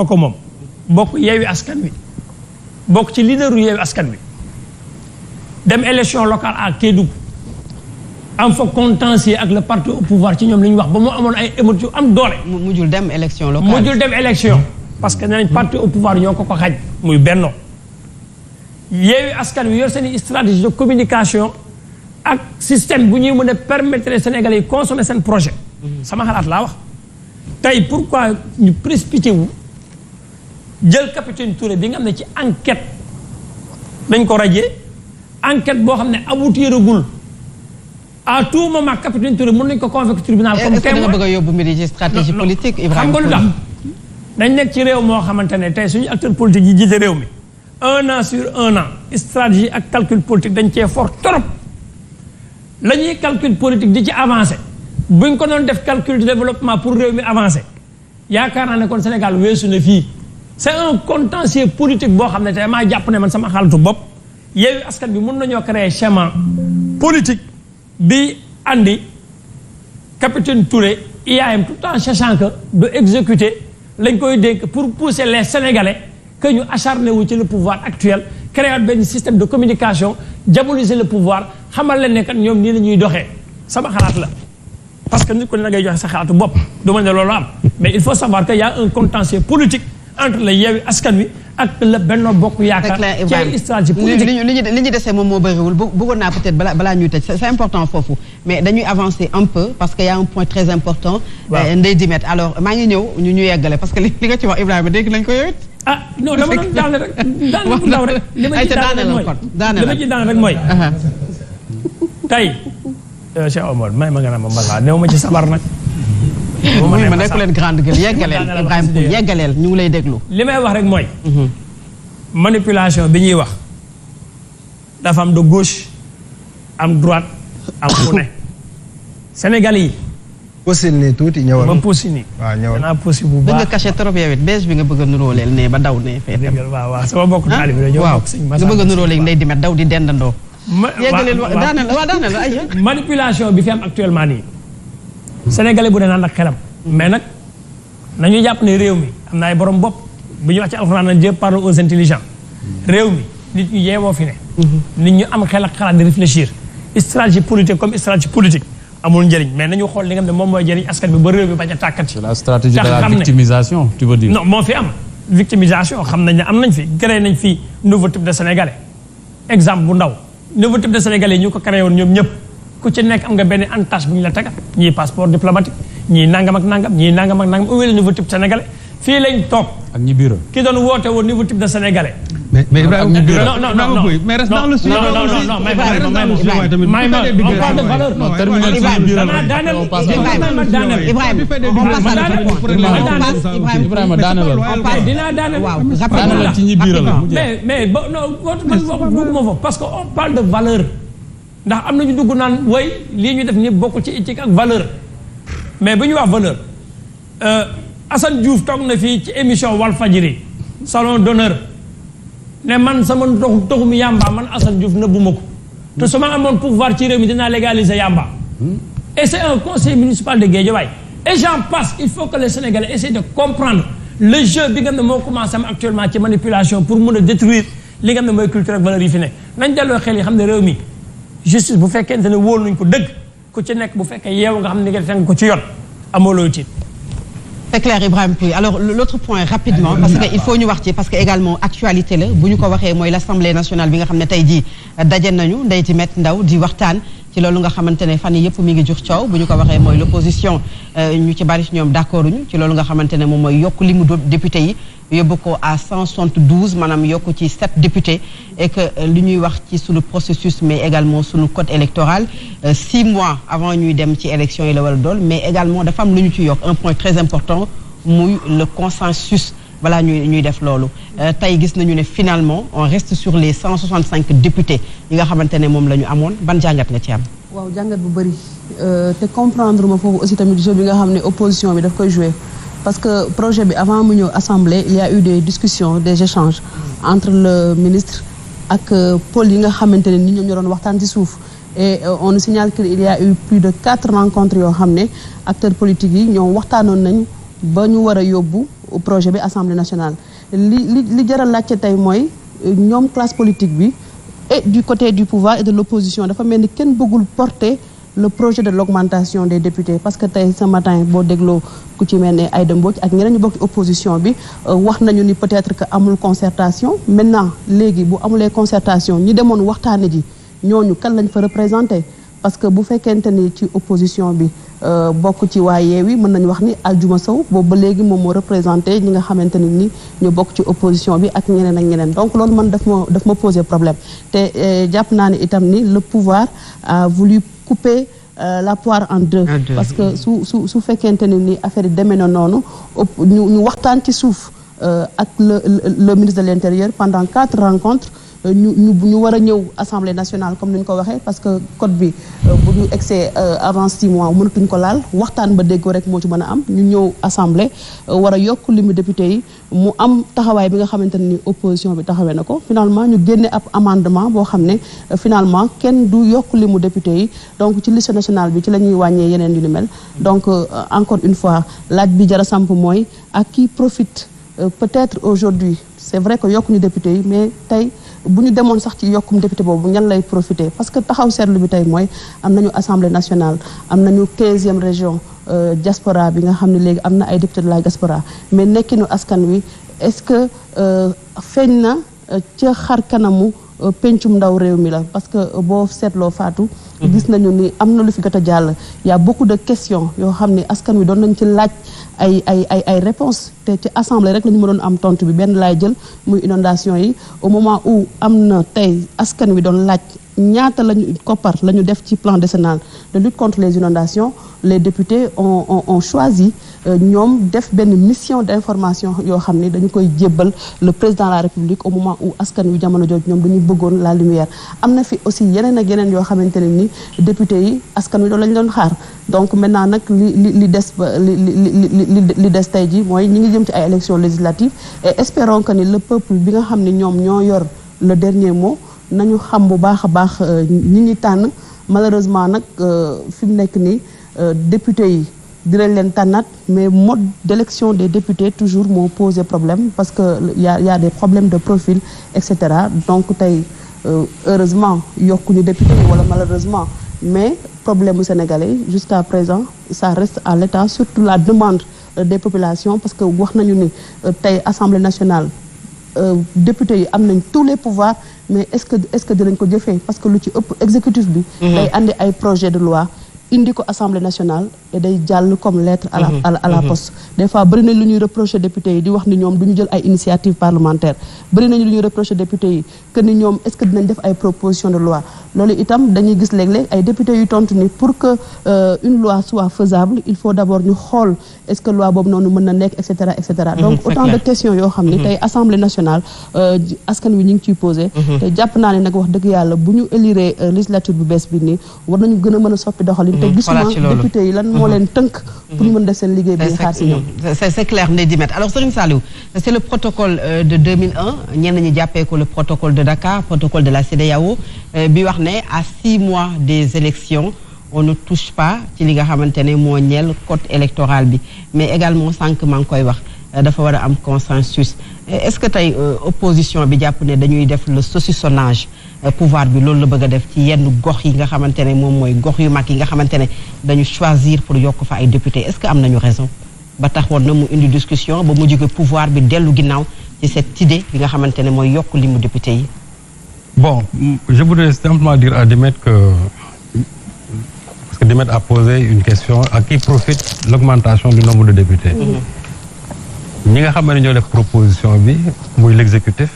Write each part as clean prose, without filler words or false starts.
ko moom bokk Yewwi Askan Wi bokk ci leaderu Yewwi Askan Wi dem élection locale à Kédougou am fa contentieux ak le parti au pouvoir ci ñoom li ñu wax ba mu amoon ay émeutes yu am doole. mujjul dem élection locale mujjul dem élection. parce que nee nañ parti au pouvoir ñoo ko xaj muy Benno Yewwi Askan Wi yor seen stratégie de communication ak système bu ñuy mën a permettre Sénégalais yi consommer seen projet. sama xalaat laa wax tey pourquoi ñu précipité wu jël capitaine Touré bi nga xam ne ci enquête dañ ko radier enquête boo xam ne aboutiragul à tout moment capitaine Touré mën nañ ko convoquer tribunal comme témoin. da nga bëgg a yóbbu mbir yi ci stratégie politique xam Ibrahima nga lu tax dañ nekk ci réew moo xamante ne tey suñu acteur politique yi jiite réew mi 1 an sur 1 an stratégie ak calcul politique dañ cee fort trop la ñuy calcul politique di ci avancé buñ ko doon def calcul de développement pour réew mi avancé yaakaar naa ne kon Sénégal weesu na fii c'est un contentieux politique boo xam ne tey maa jàpp ne man sama xaalatu bopp Yewwi Askan bi mën nañoo créer schéma politique bi andi capitaine Touré IAM tout en sachant que de exécuter lañ koy dénk pour pousser les Sénégalais que ñu acharné wu ci le pouvoir actuel créer benn système de communication diaboliser le pouvoir xamal leen ne kat ñoom nii la ñuy doxee sama xalaat la parce que nit ko ne ngay joxe sa xalaatu bopp du ma ne loolu am mais il faut savoir que y a un contentieux politique entre le Yewwi Askan Wi ak le Benno Bokk Yaakaar ci ay stratégie politique li ñu desee moom moo bëriwul bëggoon naa peut-être balaa ñuy tëj c'est important foofu mais dañuy avancer un peu parce que y a un point très important Ndeye Dimet alors maa ngi ñëw ñu yeggale parce que li nga ci wax Ibrahima dégg nañ ko yow it non dama doon daane rek daane bu ndaw rek li ma ci daane rek mooy tey Cheikh Omar may ma nga ma mbala néew ma ci sabar nag ma nekku leen grande gueule yeggaleel Ibrahima yeggaleel ñu ngi lay déglu li may wax rek mooy manipulation bi ñuy wax dafa am de gauche am droite am fu ne Sénégalais yi posil nii tuuti ñëwal ma posi nii waaw ñëwal danaa posi bu baax nga caché trop yow it beige bi nga bëgg a nuróoleel ne ba daw ne fee tam waaw sama bokk taalibe la ñoo bokk sëñ nga bëgg a nuróoleel Ndeye Dimet daw di dendandoo yeggaleel daaneel ay manipulation bi fi am actuellement nii Sénégalais bu ne naan ak xelam mais nag nañu jàpp ne réew mi am na ay borom bopp bu ñu wax ci alxuraan na Dieu parle aux intelligents réew mi nit ñu yeewoo fi ne nit ñu am xel ak xalaat di réfléchir stratégie politique comme stratégie politique amul njëriñ mais nañu xool li nga xam ne moom mooy jëriñ askan bi ba réew mi bañ a tàkkati. C'est la stratégie de la victimisation tu veux dire. non moo fi am victimisation xam nañ ne am nañ fi créé nañ fi nouveau type de sénégalais exemple bu ndaw nouveau type de sénégalais ñu ko créé woon ñoom ñëpp ku ci nekk am nga benn entache bu ñu la tegal ñii passeport diplomatique ñii nangam ak nangam ñii nangam ak nangam où est le nouveau type sénégalais fii lañ toog. ak ñi bureau. ki doon woote woon nouveau type de sénégalais. mais Ibrahima non mais reste dans le sujet Ibrahima parce que on parle de valeur ndax am nañu dugg naan way lii ñu def ni bokkul ci éthique ak valeur mais bu ñu wax valeur Assane Diouf toog na fii ci émission Walfadjri salon d'honneur ne man sama toxum yamba man Assane Diouf nëbbuma ko te su ma amoon pouvoir ci réew mi dinaa légaliser yamba et c'est un conseil municipal de Guédiawaye et j'en passe il faut que les Sénégalais essaient de comprendre le jeu bi nga xam ne moo commencé am actuellement ci manipulation pour mën a détruire li nga xam ne mooy culture ak valeur yi fi ne nañ delloo xel yi xam ne réew mi justice bu fekkente ne wóolu nañ ko dëgg ku ci nekk bu fekkee yeewu nga xam ne nga teg ko ci yoon amoo looy tiit. C'est clair Ibrahima Pouye alors l'autre point rapidement parce que il faut ñu wax ci parce que également actualité la bu ñu ko waxee mooy l'Assemblée nationale bi nga xam ne tey jii daje nañu Ndeye Dimet Ndaw di waxtaan ci loolu nga xamante ne fan yii yëpp mi ngi jur coow bu ñu ko waxee mooy l'opposition ñu ci bari ñoom d'accord ñu ci loolu nga xamante ne moom mooy yokk limu député yi yóbbu ko à 172 maanaam yokk ci 7 députés et que li ñuy wax ci sunu processus mais également sunu code électoral 6 mois avant ñuy dem ci élection yi la war a dool mais également dafa am lu ñu ci yokk un point très important muy le consensus balaa ñuy def loolu tey gis nañu ne finalement on reste sur les 165 députés yi nga xamante ne moom la ñu amoon ban jàngat nga ci am. waaw jàngat bu bëri te comprendre ma foofu aussi tamit jeu bi nga xam ne opposition bi daf koy jouer parce que projet bi avant mu ñëw assemblée il y a eu des discussions des échanges entre le ministre ak pôle yi nga xamante ne ni ñoom ñoo doon waxtaan ci suuf et on nous signale qu'il y a eu plus de 4 rencontres yoo xam ne acteurs politiques yi ñoom waxtaanoon nañ ba ñu war a yóbbu projet bi Assemblée nationale li jar a laajte tey mooy ñoom classe politique bi et du côté du pouvoir et de l'opposition dafa mel ni kenn bëggul porter le projet de l'augmentation des députés parce que tey ce matin boo dégloo ku ci mel ne Aïda Mbodj ak ñeneen ñu bokk ci opposition bi wax nañu ni peut-être que amul concertation maintenant léegi bu amulee concertation ñi demoon waxtaane ji ñooñu kan lañ fa représenté parce que bu fekkente ni ci opposition bi bokk ci waa Yewwi mën nañu wax ni Aljuma Sow boobu ba léegi moom moo représenté ñi nga xamante ni ñu bokk ci opposition bi ak ñeneen ak ñeneen donc loolu man daf ma poser problème te jàpp naa ne itam ni le pouvoir a voulu couper la poire en deux parce que su fekkente ni affaire yi demee na noonu ñu waxtaan ci suuf ak le ministre de l'Intérieur pendant 4 rencontres ñu war a ñëw Assemblée nationale comme ni ñu ko waxee parce que code bi bu ñu excès avant 6 mois mënatuñ ko laal waxtaan ba déggoo rek moo ci mën a am ñu ñëw Assemblée war a yokk limu député yi mu am taxawaay bi nga xamante ni opposition bi taxawee na ko finalement ñu génne ab amendement boo xam ne finalement kenn du yokk limu député yi donc ci liste nationale bi ci la ñuy wàññee yeneen yu ni mel donc encore une fois laaj bi jara samp mooy à qui profite peut-être aujourd'hui c'est vrai que yokkuñu député yi mais tey bu ñu demoon sax ci yokkum député boobu ñan lay profiter parce que taxaw seetlu bi tey mooy am nañu assemblée nationale am nañu 15e région diaspora bi nga xam ne léegi am na ay député de la diaspora mais nekkinu askan wi est-ce que feeñ na ca xar kanamu pencum ndaw réew mi la parce que boo seetloo Fatou gis nañu ni am na lu fi gat a jàll y a beaucoup de questions yoo xam ne askan wi doon nañ ci laaj ay réponses te ci assemblée rek la ñu ma doon am tontu bi benn laay jël muy inondation yi au moment où am na tey askan wi doon laaj ñaata lañu koppar la ñu def ci plan décennal de lutte contre les inondations les députés ont choisi ñoom def benn mission d'information yoo xam ne dañu koy jébbal le président de la République au moment où askan wi jamono jooju ñoom dañu bëggoon la lumière am na fi aussi yeneen ak yeneen yoo xamante ne ni député yi askan wi doon lañu doon xaar donc maintenant nag li des tey ji mooy ñi ngi jëm ci ay élections législatives et espérons que ni le peuple bi nga xam ne ñoom ñoo yor le dernier mot nañu xam bu baax a baax ñi ñi tànn malheureusement nag fi mu nekk nii député yi dinañ leen tànnaat mais mode d'élection des députés toujours moo posé problème parce que y a des problèmes de profil et cetera donc tey heureusement yokkuñu député yi wala malheureusement mais problème mu sénégalais jusqu'à présent ça reste à l'état surtout la demande des populations parce que wax nañu ni tey Assemblée nationale députés yi am nañ tous les pouvoirs mais est-ce que dinañ ko jëfee parce que lu ci ëpp exécutif bi day andi ay projet de loi indi ko Assemblée nationale et day jàll comme lettre à la poste des fois bëri na lu ñuy reprocher député yi di wax ni ñoom du ñu jël ay initiative parlementaire bëri nañu lu ñuy reprocher député yi que ni ñoom est-ce que dinañ def ay proposition de loi loolu itam dañuy gis léeg-léeg ay députés yu tontu ni pour que une loi soit faisable il faut d'abord ñu xool est-ce que loi boobu noonu mën na nekk et cetera et cetera donc autant de questions yoo xam ni tey Assemblée nationale askan wi ñu ngi ciy posé te jàpp naa ne nag wax dëgg yàlla bu ñu élire législature bu bees bi nii war nañu gën a mën a soppi doxalin te gisuma député yi lan moo leen tënk pour ñu mën def seen liggéey bi xaar si ñoom c'est clair Ndeye Dimet alors Serigne Saliou c'est le protocole de 2001 ñenn ñi jàppee ko le protocole de Dakar protocole de la CEDEAO bi wax ne à 6 mois des élections on ne touche pas ci li nga xamante ne moo ñeel code électoral bi mais également sànq maa ngi koy wax dafa war a am consensus est-ce que tey opposition bi jàpp ne dañuy def le saucissonnage pouvoir bi loolu la bëgg a def ci yenn gox yi nga xamante ne moom mooy gox yu mag yi nga xamante ne dañu choisir pour yokk fa ay députés est-ce que am nañu raison ba taxoon na mu indi discussion ba mu jóge pouvoir bi dellu ginnaaw ci cette idée bi nga xamante ne mooy yokk limu députés yi. Bon, je voudrais simplement dire à Dimet que parce que Dimet a posé une question à qui profite l'augmentation du nombre de députés. ñi nga xam ne ñoo def proposition bi muy l'exécutif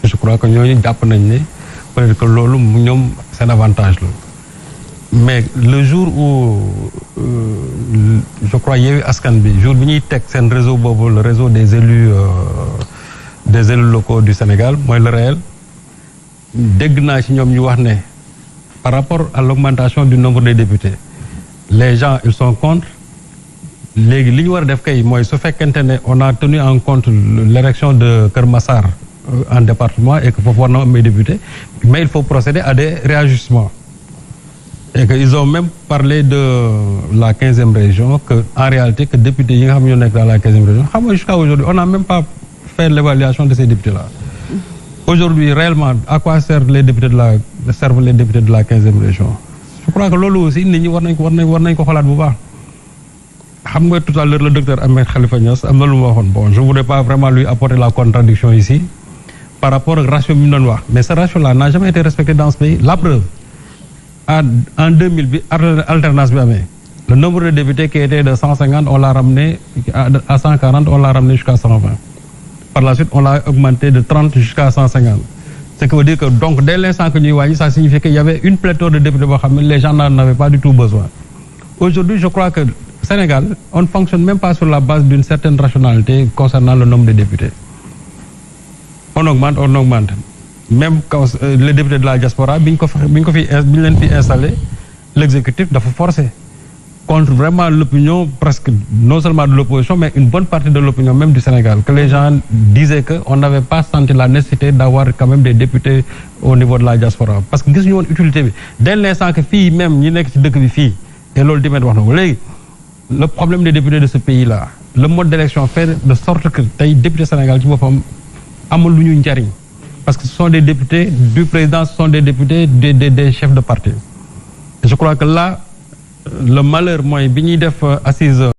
je crois que ñooñu jàpp nañ ne peut-être que loolu ñoom seen avantage la mais le jour où je crois Yewwi Askan bi jour bi ñuy teg seen réseau boobu le réseau des élus locaux du Sénégal mooy le réel dégg naa ci ñoom ñu wax ne par rapport à l'augmentation du nombre des députés les gens ils sont contre léegi li ñu war a def kay mooy su fekkente ne on a tenu en compte l'élection de Keur Massar en département et que foofu war na am ay députés mais il faut procéder à des réajustements et que ils ont même parlé de la 15e région que en réalité que députés yi nga xam ñoo nekk dans la 15e région xam nga jusqu'à aujourd'hui on n'a même pas fait l'évaluation de ces députés là. Aujourd'hui réellement à quoi servent les députés de la 15e région. Je crois que loolu aussi nit ñi war nañ ko xalaat bu baax. xam nga tout à l'heure le docteur Ahmed Khalifa Niass am na lu ma waxoon bon je voudrais pas vraiment lui apporter la contradiction ici par rapport ak ratio bi mu doon wax mais ce ratio là n'a jamais été respecté dans ce pays. La preuve en 2000 bi alternance bi amee le nombre de députés qui était de 150 on l'a ramené à 140 on l'a ramené jusqu'à 120. Par la suite on l'a augmenté de 30 jusqu'à 150. Ce qui veut dire que donc dès l'instant que ñuy wàññi ça signifie qu'il y avait une pléthore de députés boo xam ne les gens n'en avaient pas du tout besoin. Aujourd'hui je crois que Sénégal on ne fonctionne même pas sur la base d'une certaine rationalité concernant le nombre de députés. On augmente même quand les députés de la diaspora bi ñu leen fi installé l'exécutif dafa forcer contre vraiment l'opinion presque non seulement de l'opposition mais une bonne partie de l'opinion même du Sénégal que les gens disaient que on n'avait pas senti la nécessité d'avoir quand même des députés au niveau de la diaspora parce que gis ñu woon utilité bi dès l'instant que fii même ñi nekk ci dëkk bi fii et loolu tamit wax na ko léegi le problème des députés de ce pays-là le mode d'élection fait de sorte que tey député Sénégal ci boppam amul lu ñu njariñ parce que ce sont des députés du président ce sont des députés des chefs de parti. Je crois que là le malheur mooy bi ñuy def assise